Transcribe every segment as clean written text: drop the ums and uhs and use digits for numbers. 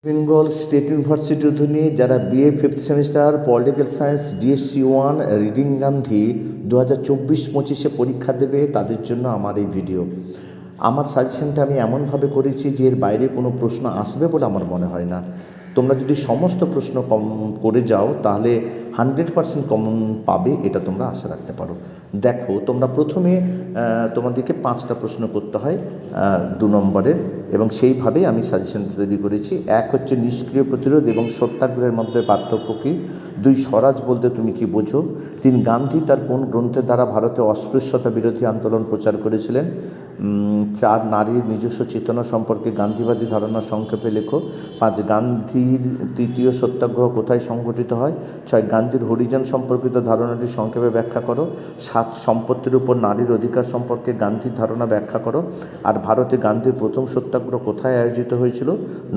Bengal state university অধীনে যারা BA fifth semester political science DSC 1 reading Gandhi 2024-25 পরীক্ষা দেবে তাদের জন্য আমার এই ভিডিও। আমার সাজেশনটা আমি এমনভাবে করেছি যে এর বাইরে কোনো প্রশ্ন আসবে বলে আমার মনে হয় না। তোমরা যদি সমস্ত প্রশ্ন কম করে যাও তাহলে 100% কমন পাবে, এটা তোমরা আশা রাখতে পারো। দেখো, তোমরা প্রথমে তোমাদেরকে 5টা প্রশ্ন করতে হয় 2 নম্বরের, এবং সেইভাবেই আমি সাজেশনটা তৈরি করেছি। 1 হচ্ছে নিষ্ক্রিয় প্রতিরোধ এবং সত্যাগ্রহের মধ্যে পার্থক্য কী। 2 স্বরাজ বলতে তুমি কি বোঝো। 3 গান্ধী তার কোন গ্রন্থের দ্বারা ভারতে অস্পৃশ্যতা বিরোধী আন্দোলন প্রচার করেছিলেন। 4 নারীর নিজস্ব চেতনা সম্পর্কে গান্ধীবাদী ধারণা সংক্ষেপে লেখো। 5 গান্ধীর তৃতীয় সত্যাগ্রহ কোথায় সংঘটিত হয়। 6 গান্ধীর হরিজন সম্পর্কিত ধারণাটি সংক্ষেপে ব্যাখ্যা করো। 7 সম্পত্তির উপর নারীর অধিকার সম্পর্কে গান্ধীর ধারণা ব্যাখ্যা করো। আর ভারতে গান্ধীর প্রথম সত্যাগ্রহ কোথায় আয়োজিত হয়েছিল।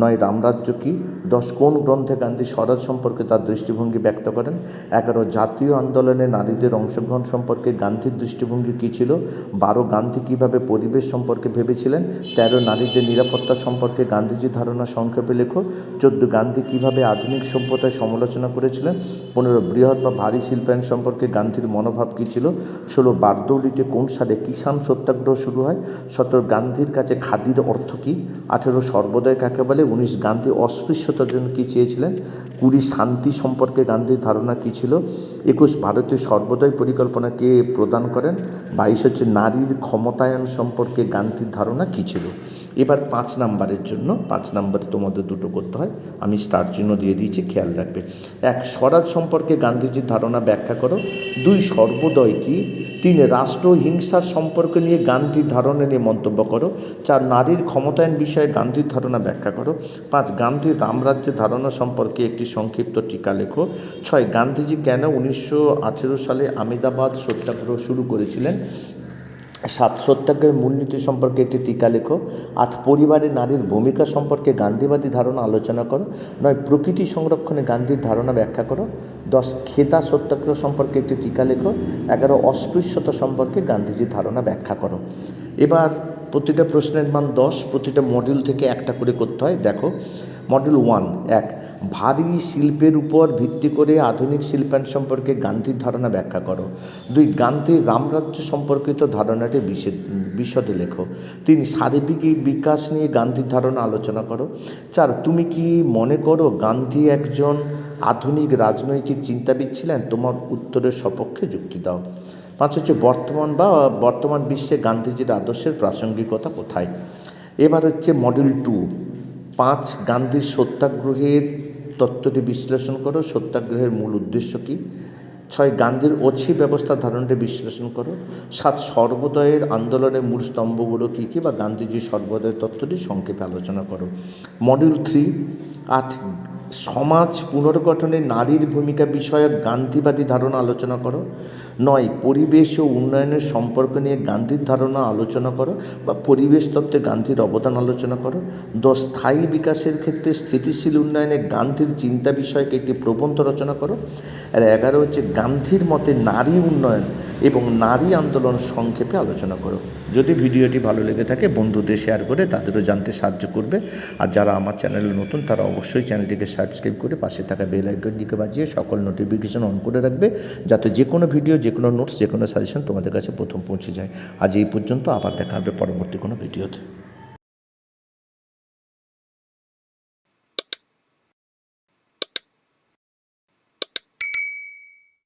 9 রামরাজ্য কী। 10 কোন গ্রন্থে গান্ধী স্বরাজ সম্পর্কে তার দৃষ্টিভঙ্গি ব্যক্ত করেন। 11 জাতীয় আন্দোলনে নারীদের অংশগ্রহণ সম্পর্কে গান্ধীর দৃষ্টিভঙ্গি কী ছিল। 12 গান্ধী কীভাবে পরিবেশ সম্পর্কে ভেবেছিলেন। 13 নারীদের নিরাপত্তা সম্পর্কে গান্ধীজির ধারণা সংক্ষেপে লেখো। 14 গান্ধী কীভাবে আধুনিক সভ্যতায় সমালোচনা করেছিলেন। 15 বৃহৎ বা ভারী শিল্পায়ন সম্পর্কে গান্ধীর মনোভাব কী ছিল। 16 বারদৌলিতে কোন সালে কিষাণ সত্যাগ্রহ শুরু হয়। 17 গান্ধীর কাছে খাদির অর্থ কী। 18 সর্বদয় কাকে বলে। 19 গান্ধী অস্পৃশ্যতার জন্য কী চেয়েছিলেন। 20 শান্তি সম্পর্কে গান্ধীর ধারণা কী ছিল। 21 ভারতীয় সর্বদয় পরিকল্পনা কে প্রদান করেন। 22 হচ্ছে নারীর ক্ষমতায়ন সম্পর্কে গান্ধীর ধারণা কী ছিল। এবার 5 নাম্বারের জন্য 5 নাম্বারে তোমাদের দুটো করতে হয়, আমি স্টার চিহ্ন দিয়ে দিয়েছি, খেয়াল রাখবে। 1 স্বরাজ সম্পর্কে গান্ধীজির ধারণা ব্যাখ্যা করো। 2 সর্বদয় কী। 3 রাষ্ট্র হিংসার সম্পর্ক নিয়ে গান্ধীর ধারণা নিয়ে মন্তব্য করো। 4 নারীর ক্ষমতায়ন বিষয়ে গান্ধীর ধারণা ব্যাখ্যা করো। 5 গান্ধীর রামরাজ্যের ধারণা সম্পর্কে একটি সংক্ষিপ্ত টিকা লেখো। 6 গান্ধীজি কেন 1918 সালে আহমেদাবাদ সত্যাগ্রহ শুরু করেছিলেন। 7 সত্যাগ্রহের মূলনীতি সম্পর্কে একটি টিকা লেখো। 8 পরিবারে নারীর ভূমিকা সম্পর্কে গান্ধীবাদী ধারণা আলোচনা করো। 9 প্রকৃতি সংরক্ষণে গান্ধীর ধারণা ব্যাখ্যা করো। 10 খেদা সত্যাগ্রহ সম্পর্কে একটি টিকা লেখো। 11 অস্পৃশ্যতা সম্পর্কে গান্ধীজির ধারণা ব্যাখ্যা করো। এবার প্রতিটা প্রশ্নের মান 10, প্রতিটা মডিউল থেকে একটা করে করতে হয়। দেখো, মডিউল 1 1 ভারী শিল্পের উপর ভিত্তি করে আধুনিক শিল্পায়ন সম্পর্কে গান্ধীর ধারণা ব্যাখ্যা করো। 2 গান্ধীর রামরাজ্য সম্পর্কিত ধারণাটি বিশদে লেখো। 3 সার্বিক বিকাশ নিয়ে গান্ধীর ধারণা আলোচনা করো। 4 তুমি কি মনে করো গান্ধী একজন আধুনিক রাজনৈতিক চিন্তাবিদ ছিলেন। তোমার উত্তরের সপক্ষে যুক্তি দাও। 5 হচ্ছে বর্তমান বিশ্বে গান্ধীজির আদর্শের প্রাসঙ্গিকতা কোথায়। এবার হচ্ছে মডিউল 2 5 গান্ধীর সত্যাগ্রহের তত্ত্বটি বিশ্লেষণ করো। সত্যাগ্রহের মূল উদ্দেশ্য কী। 6 গান্ধীর অছি ব্যবস্থা ধারণাটি বিশ্লেষণ করো। 7 সর্বদয়ের আন্দোলনের মূল স্তম্ভগুলো কী কী বা গান্ধীজির সর্বদয়ের তত্ত্বটি সংক্ষেপে আলোচনা করো। মডিউল 3 8 সমাজ পুনর্গঠনে নারীর ভূমিকা বিষয়ক গান্ধীবাদী ধারণা আলোচনা করো। 9 পরিবেশ ও উন্নয়নের সম্পর্ক নিয়ে গান্ধীর ধারণা আলোচনা করো বা পরিবেশ তত্ত্বে গান্ধীর অবদান আলোচনা করো। 10 স্থায়ী বিকাশের ক্ষেত্রে স্থিতিশীল উন্নয়নে গান্ধীর চিন্তা বিষয়ক একটি প্রবন্ধ রচনা করো। আর 11 হচ্ছে গান্ধীর মতে নারী উন্নয়ন এবং নারী আন্দোলন সংক্ষেপে আলোচনা করো। যদি ভিডিওটি ভালো লেগে থাকে বন্ধুদের শেয়ার করে তাদেরও জানতে সাহায্য করবে। আর যারা আমার চ্যানেলে নতুন তারা অবশ্যই চ্যানেলটিকে সাবস্ক্রাইব করে পাশে থাকা বেল আইকনটিকে বাজিয়ে সকল নোটিফিকেশন অন করে রাখবে, যাতে যে কোনো ভিডিও, যে কোনো নোটস, যে কোনো সাজেশন তোমাদের কাছে প্রথম পৌঁছে যায়। আজ এই পর্যন্ত, আবার দেখা হবে পরবর্তী কোনো ভিডিওতে।